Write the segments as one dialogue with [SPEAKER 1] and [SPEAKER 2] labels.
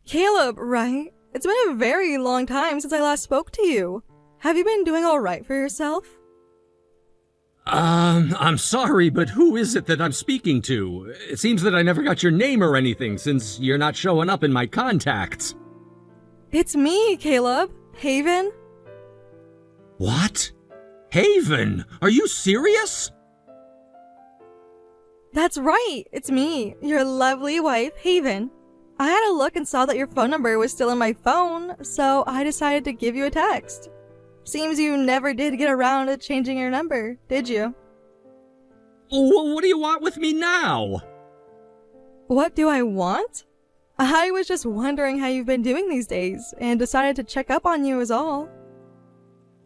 [SPEAKER 1] Caleb, right? It's been a very long time since I last spoke to you. Have you been doing all right for yourself?
[SPEAKER 2] I'm sorry, but who is it that I'm speaking to? It seems that I never got your name or anything since you're not showing up in my contacts.
[SPEAKER 1] It's me, Caleb. Haven.
[SPEAKER 2] What? Haven? Are you serious?
[SPEAKER 1] That's right, it's me, your lovely wife, Haven. I had a look and saw that your phone number was still in my phone, so I decided to give you a text. Seems you never did get around to changing your number, did you?
[SPEAKER 2] Well, what do you want with me now?
[SPEAKER 1] What do I want? I was just wondering how you've been doing these days, and decided to check up on you is all.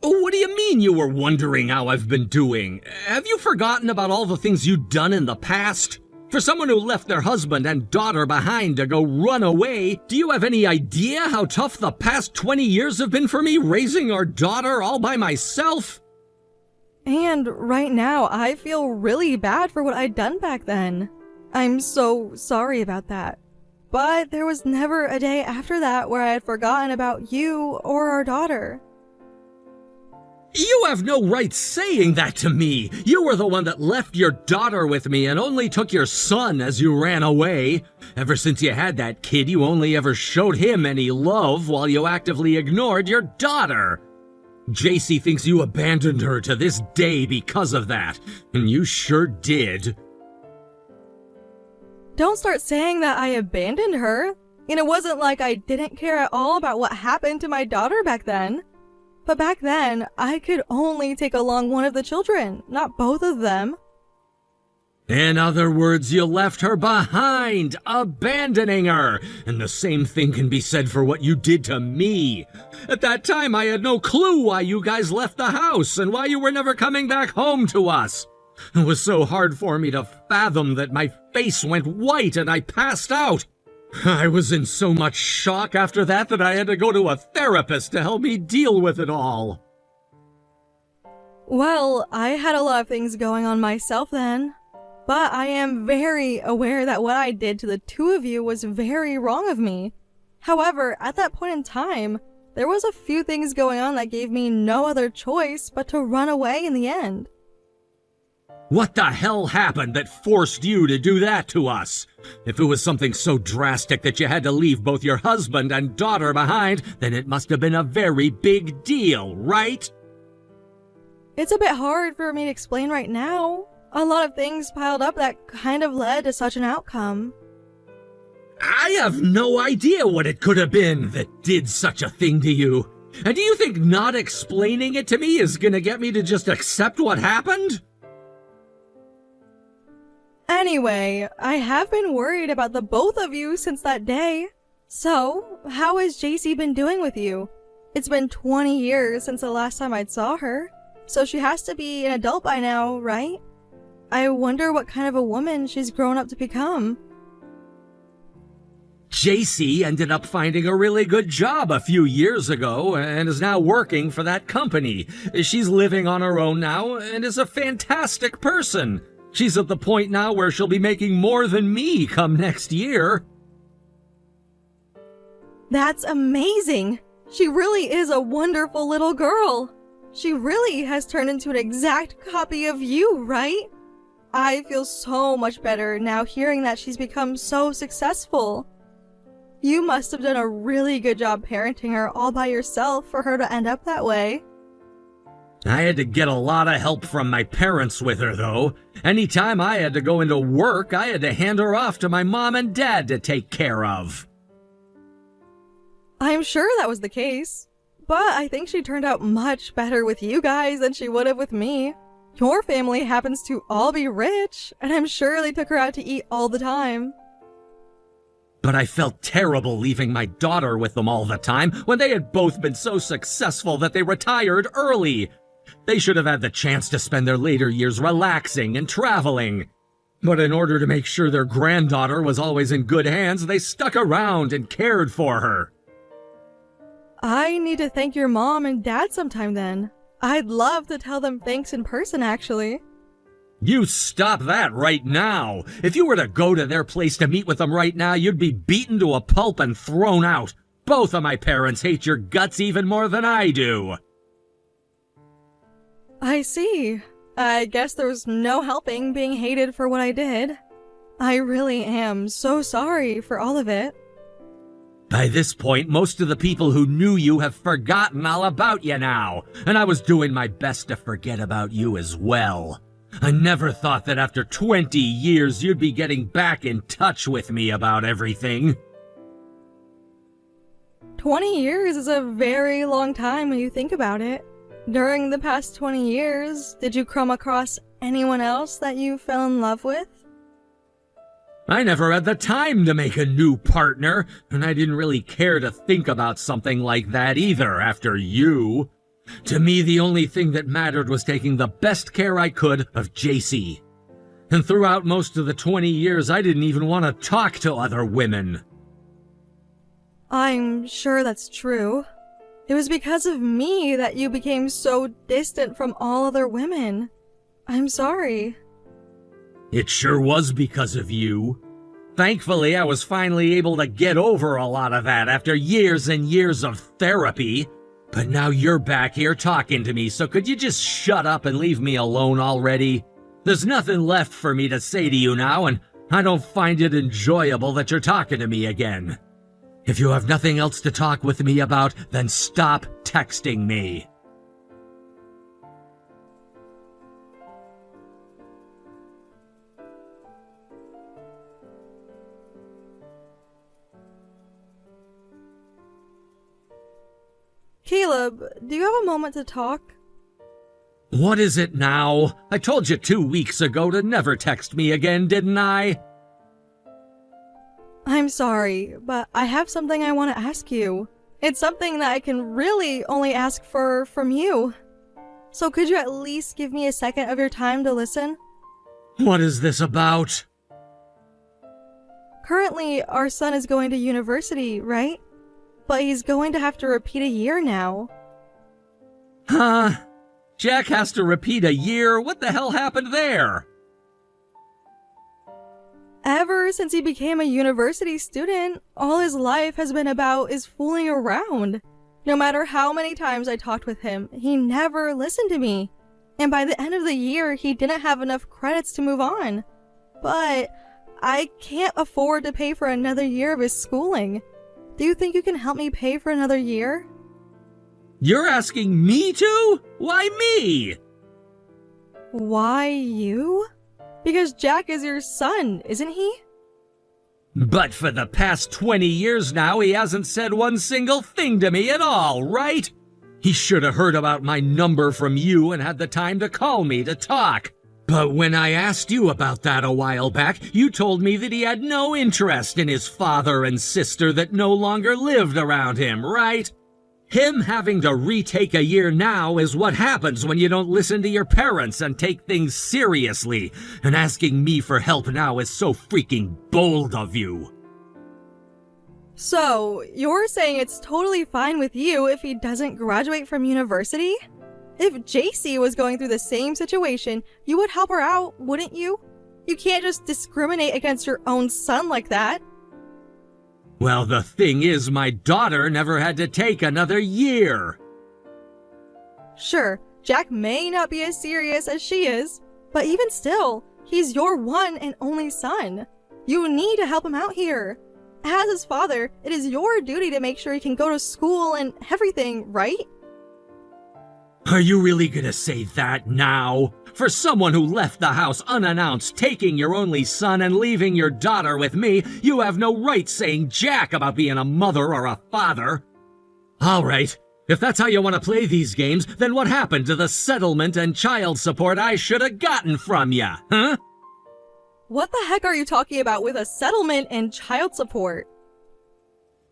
[SPEAKER 2] What do you mean you were wondering how I've been doing? Have you forgotten about all the things you've done in the past? For someone who left their husband and daughter behind to go run away, do you have any idea how tough the past 20 years have been for me raising our daughter all by myself?
[SPEAKER 1] And right now, I feel really bad for what I'd done back then. I'm so sorry about that. But there was never a day after that where I had forgotten about you or our daughter.
[SPEAKER 2] You have no right saying that to me. You were the one that left your daughter with me and only took your son as you ran away. Ever since you had that kid, you only ever showed him any love while you actively ignored your daughter. JC thinks you abandoned her to this day because of that, and you sure did.
[SPEAKER 1] Don't start saying that I abandoned her. And it wasn't like I didn't care at all about what happened to my daughter back then. But back then, I could only take along one of the children, not both of them.
[SPEAKER 2] In other words, you left her behind, abandoning her. And the same thing can be said for what you did to me. At that time, I had no clue why you guys left the house and why you were never coming back home to us. It was so hard for me to fathom that my face went white and I passed out. I was in so much shock after that I had to go to a therapist to help me deal with it all.
[SPEAKER 1] Well, I had a lot of things going on myself then. But I am very aware that what I did to the two of you was very wrong of me. However, at that point in time, there was a few things going on that gave me no other choice but to run away in the end.
[SPEAKER 2] What the hell happened that forced you to do that to us? If it was something so drastic that you had to leave both your husband and daughter behind, then it must have been a very big deal, right?
[SPEAKER 1] It's a bit hard for me to explain right now. A lot of things piled up that kind of led to such an outcome.
[SPEAKER 2] I have no idea what it could have been that did such a thing to you. And do you think not explaining it to me is gonna get me to just accept what happened?
[SPEAKER 1] Anyway, I have been worried about the both of you since that day. So, how has JC been doing with you? It's been 20 years since the last time I saw her, so she has to be an adult by now, right? I wonder what kind of a woman she's grown up to become.
[SPEAKER 2] JC ended up finding a really good job a few years ago and is now working for that company. She's living on her own now and is a fantastic person. She's at the point now where she'll be making more than me come next year.
[SPEAKER 1] That's amazing! She really is a wonderful little girl. She really has turned into an exact copy of you, right? I feel so much better now hearing that she's become so successful. You must have done a really good job parenting her all by yourself for her to end up that way.
[SPEAKER 2] I had to get a lot of help from my parents with her, though. Anytime I had to go into work, I had to hand her off to my mom and dad to take care of.
[SPEAKER 1] I'm sure that was the case, but I think she turned out much better with you guys than she would have with me. Your family happens to all be rich, and I'm sure they took her out to eat all the time.
[SPEAKER 2] But I felt terrible leaving my daughter with them all the time when they had both been so successful that they retired early. They should have had the chance to spend their later years relaxing and traveling. But in order to make sure their granddaughter was always in good hands, they stuck around and cared for her.
[SPEAKER 1] I need to thank your mom and dad sometime then. I'd love to tell them thanks in person, actually.
[SPEAKER 2] You stop that right now. If you were to go to their place to meet with them right now, you'd be beaten to a pulp and thrown out. Both of my parents hate your guts even more than I do.
[SPEAKER 1] I see. I guess there's no helping being hated for what I did. I really am so sorry for all of it.
[SPEAKER 2] By this point, most of the people who knew you have forgotten all about you now, and I was doing my best to forget about you as well. I never thought that after 20 years you'd be getting back in touch with me about everything.
[SPEAKER 1] 20 years is a very long time when you think about it. During the past 20 years, did you come across anyone else that you fell in love with?
[SPEAKER 2] I never had the time to make a new partner, and I didn't really care to think about something like that either after you. To me, the only thing that mattered was taking the best care I could of JC. And throughout most of the 20 years, I didn't even want to talk to other women.
[SPEAKER 1] I'm sure that's true. It was because of me that you became so distant from all other women. I'm sorry.
[SPEAKER 2] It sure was because of you. Thankfully, I was finally able to get over a lot of that after years and years of therapy. But now you're back here talking to me, so could you just shut up and leave me alone already? There's nothing left for me to say to you now, and I don't find it enjoyable that you're talking to me again. If you have nothing else to talk with me about, then stop texting me.
[SPEAKER 1] Caleb, do you have a moment to talk?
[SPEAKER 2] What is it now? I told you 2 weeks ago to never text me again, didn't I?
[SPEAKER 1] I'm sorry, but I have something I want to ask you. It's something that I can really only ask from you. So could you at least give me a second of your time to listen?
[SPEAKER 2] What is this about?
[SPEAKER 1] Currently, our son is going to university, right? But he's going to have to repeat a year now.
[SPEAKER 2] Huh? Jack has to repeat a year? What the hell happened there?
[SPEAKER 1] Ever since he became a university student, all his life has been about is fooling around. No matter how many times I talked with him, he never listened to me. And by the end of the year, he didn't have enough credits to move on. But I can't afford to pay for another year of his schooling. Do you think you can help me pay for another year?
[SPEAKER 2] You're asking me to? Why me?
[SPEAKER 1] Why you? Because Jack is your son, isn't he?
[SPEAKER 2] But for the past 20 years now, he hasn't said one single thing to me at all, right? He should have heard about my number from you and had the time to call me to talk. But when I asked you about that a while back, you told me that he had no interest in his father and sister that no longer lived around him, right? Him having to retake a year now is what happens when you don't listen to your parents and take things seriously, and asking me for help now is so freaking bold of you.
[SPEAKER 1] So, you're saying it's totally fine with you if he doesn't graduate from university? If JC was going through the same situation, you would help her out, wouldn't you? You can't just discriminate against your own son like that.
[SPEAKER 2] Well, the thing is, my daughter never had to take another year.
[SPEAKER 1] Sure, Jack may not be as serious as she is, but even still, he's your one and only son. You need to help him out here. As his father, it is your duty to make sure he can go to school and everything, right?
[SPEAKER 2] Are you really gonna say that now? For someone who left the house unannounced, taking your only son and leaving your daughter with me, you have no right saying jack about being a mother or a father. All right, if that's how you want to play these games, then what happened to the settlement and child support I should have gotten from ya, huh?
[SPEAKER 1] What the heck are you talking about with a settlement and child support?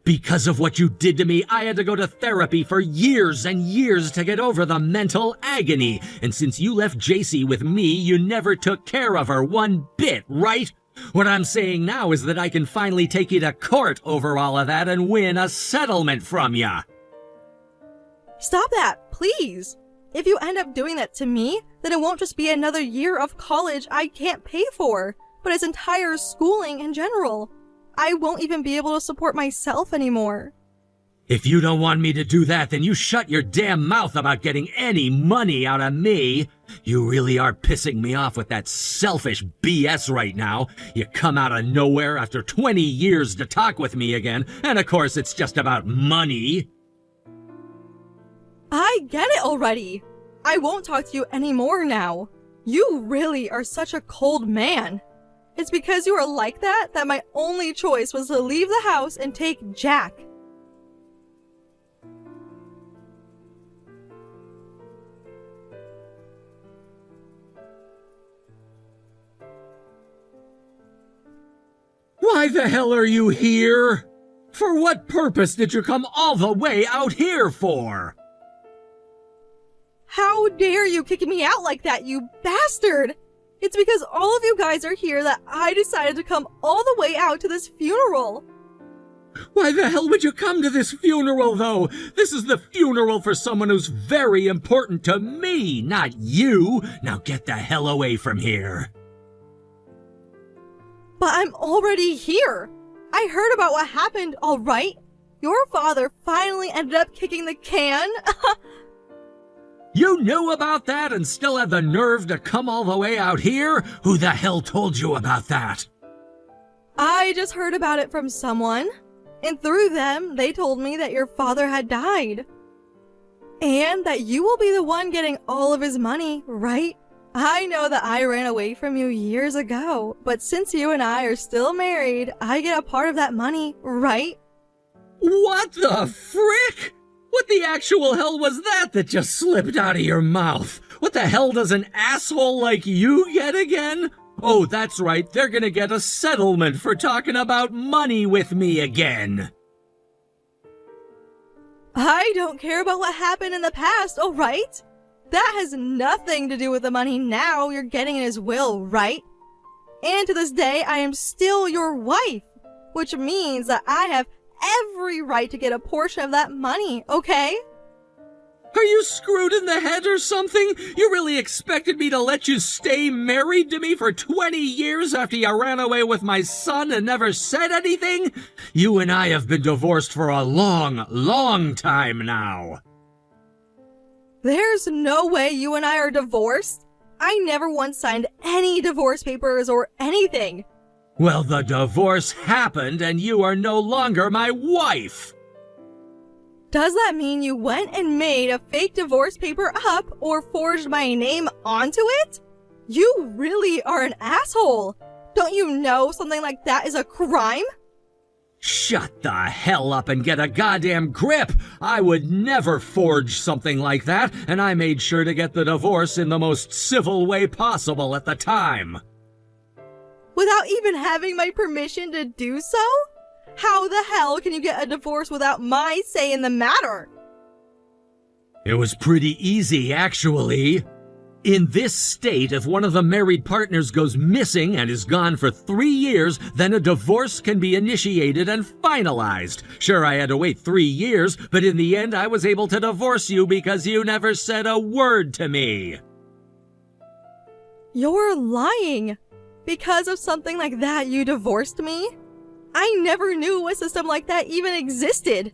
[SPEAKER 2] Because of what you did to me, I had to go to therapy for years and years to get over the mental agony. And since you left JC with me, you never took care of her one bit, right? What I'm saying now is that I can finally take you to court over all of that and win a settlement from ya.
[SPEAKER 1] Stop that, please! If you end up doing that to me, then it won't just be another year of college I can't pay for, but his entire schooling in general. I won't even be able to support myself anymore.
[SPEAKER 2] If you don't want me to do that, then you shut your damn mouth about getting any money out of me. You really are pissing me off with that selfish BS right now. You come out of nowhere after 20 years to talk with me again, and of course it's just about money.
[SPEAKER 1] I get it already. I won't talk to you anymore now. You really are such a cold man. It's because you are like that my only choice was to leave the house and take Jack.
[SPEAKER 2] Why the hell are you here? For what purpose did you come all the way out here for?
[SPEAKER 1] How dare you kick me out like that, you bastard! It's because all of you guys are here that I decided to come all the way out to this funeral.
[SPEAKER 2] Why the hell would you come to this funeral, though? This is the funeral for someone who's very important to me, not you. Now get the hell away from here.
[SPEAKER 1] But I'm already here. I heard about what happened, all right? Your father finally ended up kicking the can.
[SPEAKER 2] You knew about that and still had the nerve to come all the way out here? Who the hell told you about that?
[SPEAKER 1] I just heard about it from someone, and through them, they told me that your father had died. And that you will be the one getting all of his money, right? I know that I ran away from you years ago, but since you and I are still married, I get a part of that money, right?
[SPEAKER 2] What the frick? What the actual hell was that just slipped out of your mouth? What the hell does an asshole like you get again? Oh, that's right, they're gonna get a settlement for talking about money with me again.
[SPEAKER 1] I don't care about what happened in the past, alright? That has nothing to do with the money now you're getting in his will, right? And to this day, I am still your wife, which means that I have every right to get a portion of that money, okay?
[SPEAKER 2] Are you screwed in the head or something? You really expected me to let you stay married to me for 20 years after you ran away with my son and never said anything? You and I have been divorced for a long, long time now.
[SPEAKER 1] There's no way you and I are divorced. I never once signed any divorce papers or anything.
[SPEAKER 2] Well, the divorce happened and you are no longer my wife.
[SPEAKER 1] Does that mean you went and made a fake divorce paper up or forged my name onto it? You really are an asshole. Don't you know something like that is a crime?
[SPEAKER 2] Shut the hell up and get a goddamn grip! I would never forge something like that, and I made sure to get the divorce in the most civil way possible at the time.
[SPEAKER 1] Without even having my permission to do so? How the hell can you get a divorce without my say in the matter?
[SPEAKER 2] It was pretty easy, actually. In this state, if one of the married partners goes missing and is gone for 3 years, then a divorce can be initiated and finalized. Sure, I had to wait 3 years, but in the end I was able to divorce you because you never said a word to me.
[SPEAKER 1] You're lying. Because of something like that, you divorced me? I never knew a system like that even existed.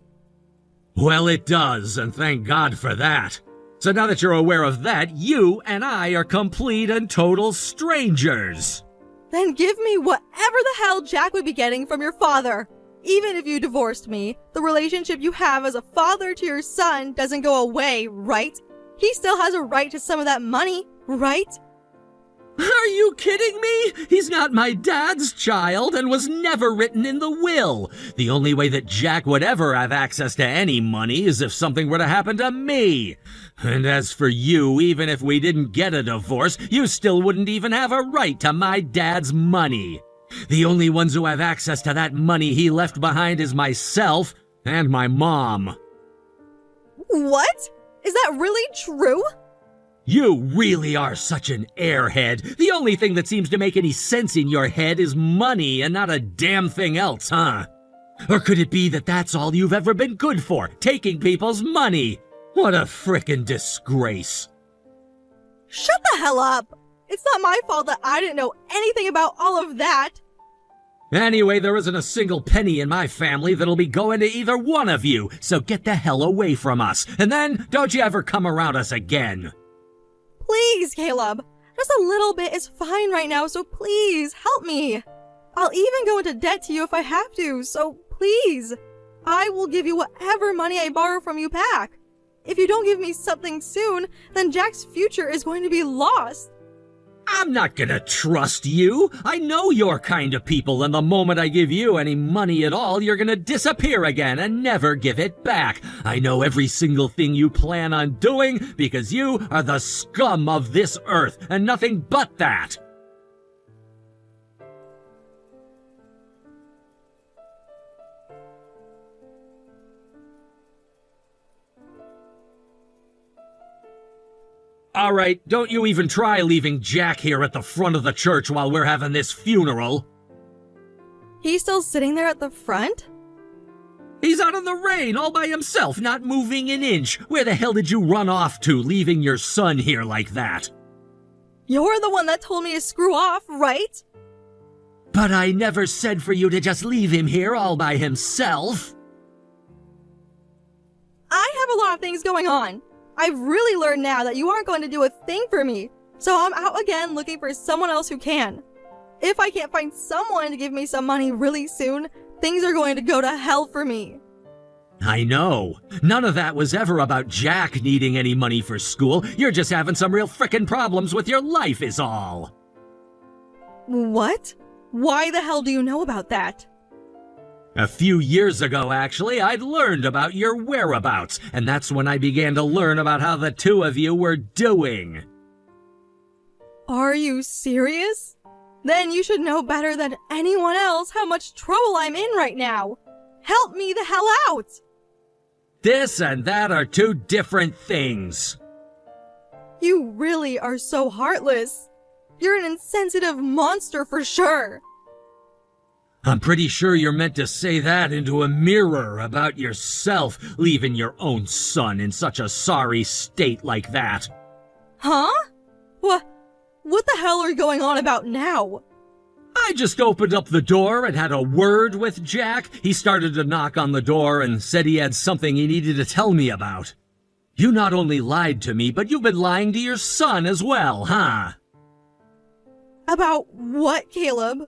[SPEAKER 2] Well, it does, and thank God for that. So now that you're aware of that, you and I are complete and total strangers.
[SPEAKER 1] Then give me whatever the hell Jack would be getting from your father. Even if you divorced me, the relationship you have as a father to your son doesn't go away, right? He still has a right to some of that money, right?
[SPEAKER 2] Are you kidding me? He's not my dad's child and was never written in the will. The only way that Jack would ever have access to any money is if something were to happen to me. And as for you, even if we didn't get a divorce, you still wouldn't even have a right to my dad's money. The only ones who have access to that money he left behind is myself and my mom.
[SPEAKER 1] What? Is that really true?
[SPEAKER 2] You really are such an airhead. The only thing that seems to make any sense in your head is money and not a damn thing else, huh? Or could it be that that's all you've ever been good for, taking people's money? What a frickin' disgrace.
[SPEAKER 1] Shut the hell up! It's not my fault that I didn't know anything about all of that!
[SPEAKER 2] Anyway, there isn't a single penny in my family that'll be going to either one of you, so get the hell away from us, and then don't you ever come around us again.
[SPEAKER 1] Please, Caleb. Just a little bit is fine right now, so please, help me. I'll even go into debt to you if I have to, so please. I will give you whatever money I borrow from you back. If you don't give me something soon, then Jack's future is going to be lost.
[SPEAKER 2] I'm not gonna trust you. I know your kind of people, and the moment I give you any money at all, you're gonna disappear again and never give it back. I know every single thing you plan on doing because you are the scum of this earth and nothing but that. All right, don't you even try leaving Jack here at the front of the church while we're having this funeral.
[SPEAKER 1] He's still sitting there at the front?
[SPEAKER 2] He's out in the rain all by himself, not moving an inch. Where the hell did you run off to, leaving your son here like that?
[SPEAKER 1] You're the one that told me to screw off, right?
[SPEAKER 2] But I never said for you to just leave him here all by himself.
[SPEAKER 1] I have a lot of things going on. I've really learned now that you aren't going to do a thing for me, so I'm out again looking for someone else who can. If I can't find someone to give me some money really soon, things are going to go to hell for me.
[SPEAKER 2] I know. None of that was ever about Jack needing any money for school. You're just having some real frickin' problems with your life is all.
[SPEAKER 1] What? Why the hell do you know about that?
[SPEAKER 2] A few years ago, actually, I'd learned about your whereabouts, and that's when I began to learn about how the two of you were doing.
[SPEAKER 1] Are you serious? Then you should know better than anyone else how much trouble I'm in right now. Help me the hell out!
[SPEAKER 2] This and that are two different things.
[SPEAKER 1] You really are so heartless. You're an insensitive monster for sure.
[SPEAKER 2] I'm pretty sure you're meant to say that into a mirror about yourself, leaving your own son in such a sorry state like that.
[SPEAKER 1] Huh? What the hell are you going on about now?
[SPEAKER 2] I just opened up the door and had a word with Jack. He started to knock on the door and said he had something he needed to tell me about. You not only lied to me, but you've been lying to your son as well, huh?
[SPEAKER 1] About what, Caleb?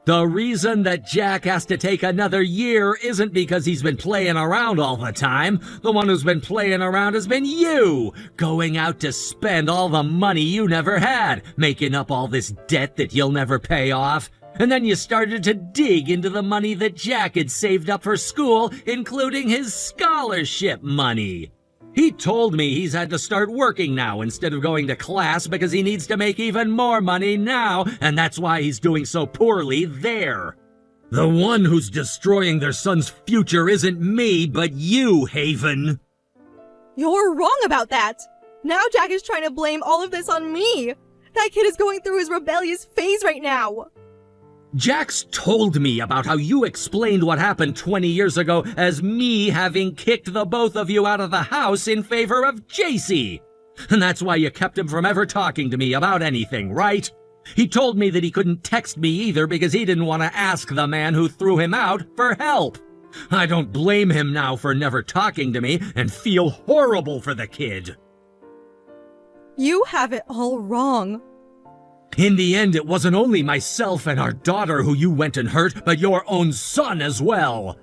[SPEAKER 2] The reason that Jack has to take another year isn't because he's been playing around all the time. The one who's been playing around has been you, going out to spend all the money you never had, making up all this debt that you'll never pay off. And then you started to dig into the money that Jack had saved up for school, including his scholarship money. He told me he's had to start working now instead of going to class because he needs to make even more money now, and that's why he's doing so poorly there. The one who's destroying their son's future isn't me, but you, Haven.
[SPEAKER 1] You're wrong about that. Now Jack is trying to blame all of this on me. That kid is going through his rebellious phase right now.
[SPEAKER 2] Jax told me about how you explained what happened 20 years ago as me having kicked the both of you out of the house in favor of JC. And that's why you kept him from ever talking to me about anything, right? He told me that he couldn't text me either because he didn't want to ask the man who threw him out for help. I don't blame him now for never talking to me and feel horrible for the kid.
[SPEAKER 1] You have it all wrong.
[SPEAKER 2] In the end, it wasn't only myself and our daughter who you went and hurt, but your own son as well.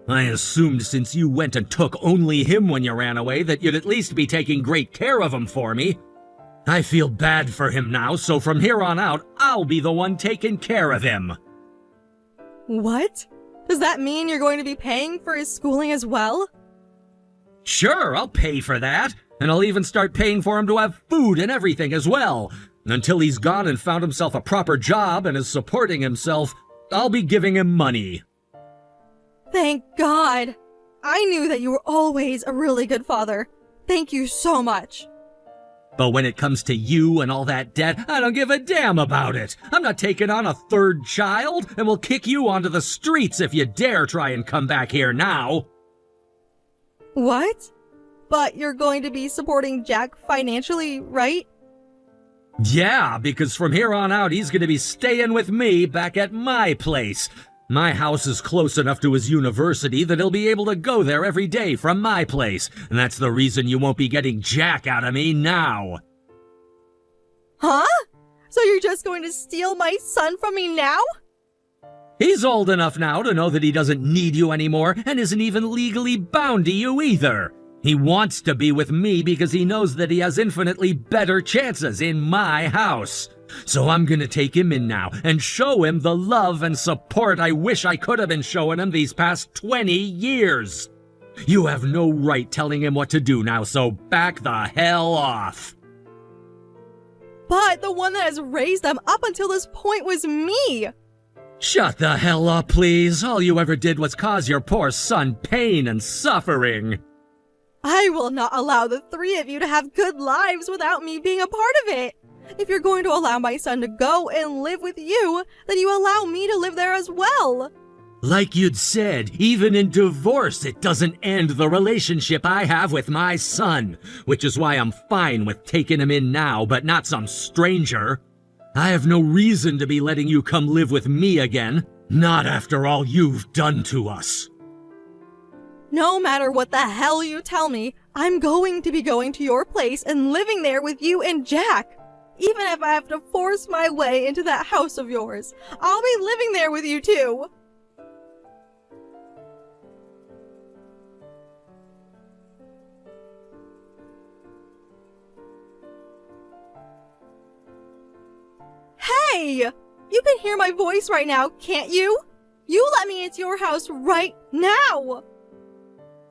[SPEAKER 2] I assumed since you went and took only him when you ran away that you'd at least be taking great care of him for me. I feel bad for him now, so from here on out, I'll be the one taking care of him.
[SPEAKER 1] What? Does that mean you're going to be paying for his schooling as well?
[SPEAKER 2] Sure, I'll pay for that, and I'll even start paying for him to have food and everything as well. Until he's gone and found himself a proper job and is supporting himself, I'll be giving him money.
[SPEAKER 1] Thank God! I knew that you were always a really good father. Thank you so much.
[SPEAKER 2] But when it comes to you and all that debt, I don't give a damn about it. I'm not taking on a third child, and will kick you onto the streets if you dare try and come back here now.
[SPEAKER 1] What? But you're going to be supporting Jack financially, right?
[SPEAKER 2] Yeah, because from here on out, he's going to be staying with me back at my place. My house is close enough to his university that he'll be able to go there every day from my place, and that's the reason you won't be getting Jack out of me now.
[SPEAKER 1] Huh? So you're just going to steal my son from me now?
[SPEAKER 2] He's old enough now to know that he doesn't need you anymore and isn't even legally bound to you either. He wants to be with me because he knows that he has infinitely better chances in my house. So I'm gonna take him in now and show him the love and support I wish I could have been showing him these past 20 years. You have no right telling him what to do now, so back the hell off.
[SPEAKER 1] But the one that has raised them up until this point was me.
[SPEAKER 2] Shut the hell up, please. All you ever did was cause your poor son pain and suffering.
[SPEAKER 1] I will not allow the three of you to have good lives without me being a part of it. If you're going to allow my son to go and live with you, then you allow me to live there as well.
[SPEAKER 2] Like you'd said, even in divorce, it doesn't end the relationship I have with my son, which is why I'm fine with taking him in now, but not some stranger. I have no reason to be letting you come live with me again, not after all you've done to us.
[SPEAKER 1] No matter what the hell you tell me, I'm going to be going to your place and living there with you and Jack. Even if I have to force my way into that house of yours, I'll be living there with you too. Hey! You can hear my voice right now, can't you? You let me into your house right now!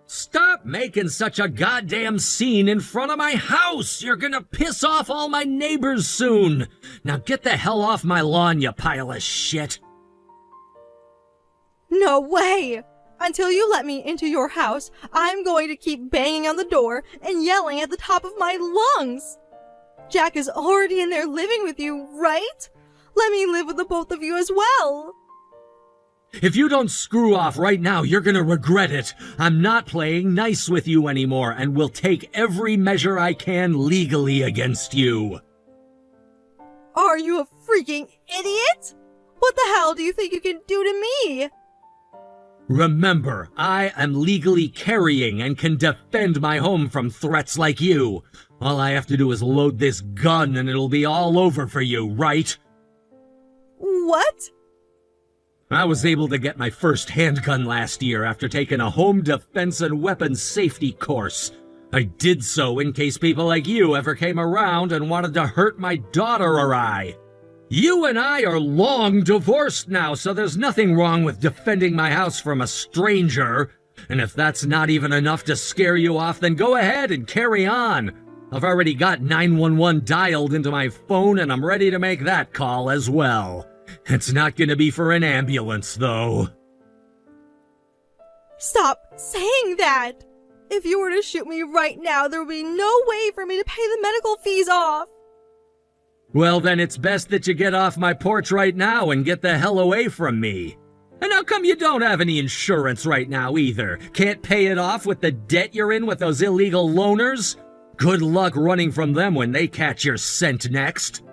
[SPEAKER 2] Stop making such a goddamn scene in front of my house! You're gonna piss off all my neighbors soon! Now get the hell off my lawn, you pile of shit!
[SPEAKER 1] No way! Until you let me into your house, I'm going to keep banging on the door and yelling at the top of my lungs! Jack is already in there living with you, right? Let me live with the both of you as well!
[SPEAKER 2] If you don't screw off right now, you're gonna regret it. I'm not playing nice with you anymore, and will take every measure I can legally against you.
[SPEAKER 1] Are you a freaking idiot? What the hell do you think you can do to me?
[SPEAKER 2] Remember, I am legally carrying and can defend my home from threats like you. All I have to do is load this gun and it'll be all over for you, right?
[SPEAKER 1] What?
[SPEAKER 2] I was able to get my first handgun last year after taking a home defense and weapons safety course. I did so in case people like you ever came around and wanted to hurt my daughter or I. You and I are long divorced now, so there's nothing wrong with defending my house from a stranger. And if that's not even enough to scare you off, then go ahead and carry on. I've already got 911 dialed into my phone and I'm ready to make that call as well. It's not gonna be for an ambulance, though.
[SPEAKER 1] Stop saying that! If you were to shoot me right now, there would be no way for me to pay the medical fees off!
[SPEAKER 2] Well, then it's best that you get off my porch right now and get the hell away from me. And how come you don't have any insurance right now either? Can't pay it off with the debt you're in with those illegal loaners? Good luck running from them when they catch your scent next.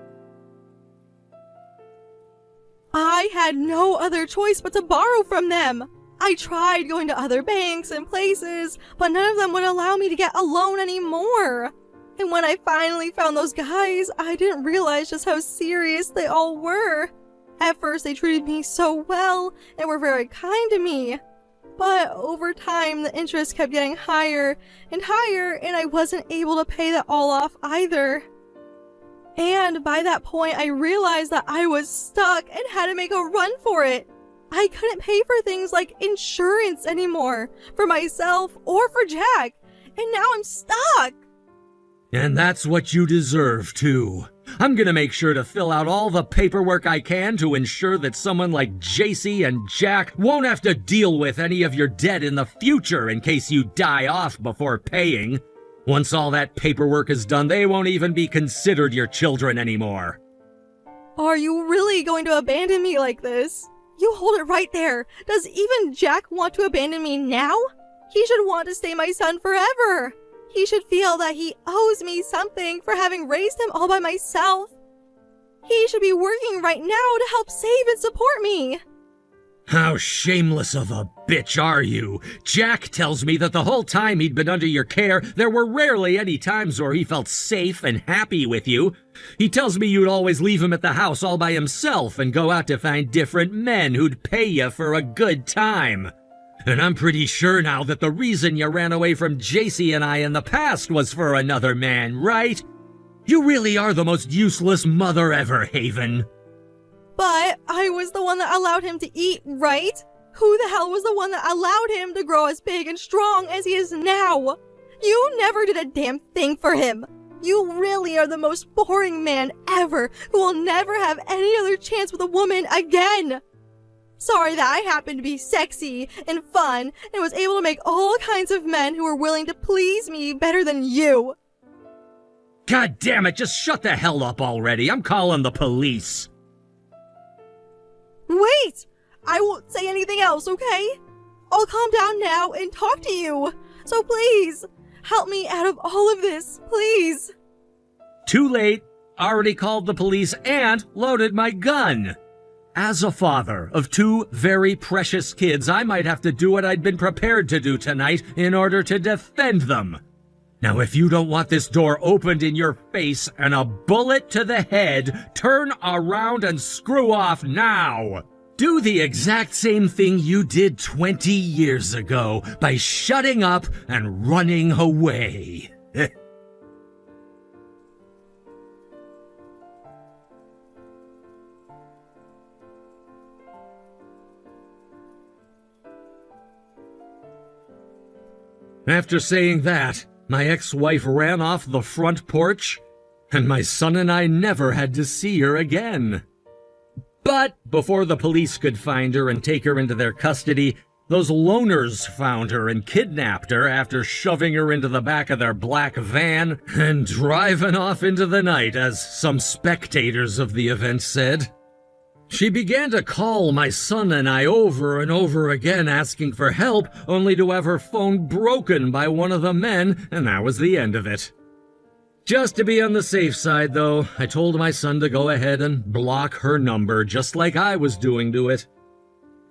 [SPEAKER 1] I had no other choice but to borrow from them. I tried going to other banks and places, but none of them would allow me to get a loan anymore. And when I finally found those guys, I didn't realize just how serious they all were. At first, they treated me so well and were very kind to me. But over time, the interest kept getting higher and higher, and I wasn't able to pay that all off either. And by that point, I realized that I was stuck and had to make a run for it. I couldn't pay for things like insurance anymore, for myself or for Jack, and now I'm stuck.
[SPEAKER 2] And that's what you deserve, too. I'm gonna make sure to fill out all the paperwork I can to ensure that someone like JC and Jack won't have to deal with any of your debt in the future in case you die off before paying. Once all that paperwork is done, they won't even be considered your children anymore.
[SPEAKER 1] Are you really going to abandon me like this? You hold it right there. Does even Jack want to abandon me now? He should want to stay my son forever. He should feel that he owes me something for having raised him all by myself. He should be working right now to help save and support me.
[SPEAKER 2] How shameless of a bitch are you? Jack tells me that the whole time he'd been under your care, there were rarely any times where he felt safe and happy with you. He tells me you'd always leave him at the house all by himself and go out to find different men who'd pay you for a good time. And I'm pretty sure now that the reason you ran away from JC and I in the past was for another man, right? You really are the most useless mother ever, Haven.
[SPEAKER 1] But I was the one that allowed him to eat, right? Who the hell was the one that allowed him to grow as big and strong as he is now? You never did a damn thing for him. You really are the most boring man ever who will never have any other chance with a woman again. Sorry that I happened to be sexy and fun and was able to make all kinds of men who were willing to please me better than you.
[SPEAKER 2] God damn it, just shut the hell up already. I'm calling the police.
[SPEAKER 1] Wait! I won't say anything else, okay? I'll calm down now and talk to you. So please, help me out of all of this, please.
[SPEAKER 2] Too late. Already called the police and loaded my gun. As a father of two very precious kids, I might have to do what I'd been prepared to do tonight in order to defend them. Now, if you don't want this door opened in your face and a bullet to the head, turn around and screw off now. Do the exact same thing you did 20 years ago by shutting up and running away. After saying that, my ex-wife ran off the front porch, and my son and I never had to see her again. But before the police could find her and take her into their custody, those loners found her and kidnapped her after shoving her into the back of their black van and driving off into the night, as some spectators of the event said. She began to call my son and I over and over again asking for help, only to have her phone broken by one of the men, and that was the end of it. Just to be on the safe side, though, I told my son to go ahead and block her number, just like I was doing to it.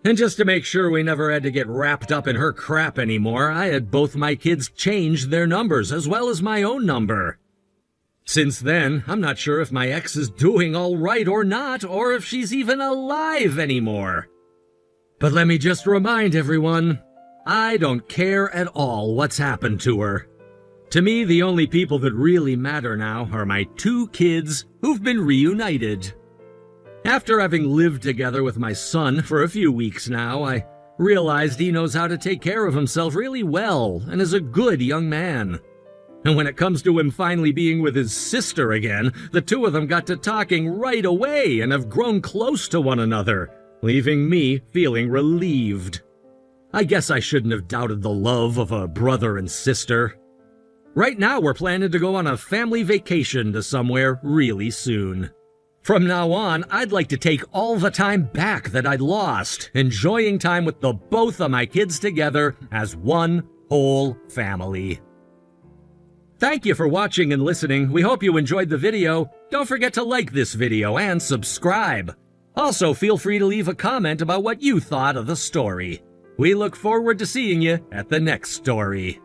[SPEAKER 2] And just to make sure we never had to get wrapped up in her crap anymore, I had both my kids change their numbers, as well as my own number. Since then, I'm not sure if my ex is doing all right or not, or if she's even alive anymore. But let me just remind everyone, I don't care at all what's happened to her. To me, the only people that really matter now are my two kids who've been reunited. After having lived together with my son for a few weeks now, I realized he knows how to take care of himself really well and is a good young man. And when it comes to him finally being with his sister again, the two of them got to talking right away and have grown close to one another, leaving me feeling relieved. I guess I shouldn't have doubted the love of a brother and sister. Right now we're planning to go on a family vacation to somewhere really soon. From now on, I'd like to take all the time back that I'd lost, enjoying time with the both of my kids together as one whole family. Thank you for watching and listening. We hope you enjoyed the video. Don't forget to like this video and subscribe. Also, feel free to leave a comment about what you thought of the story. We look forward to seeing you at the next story.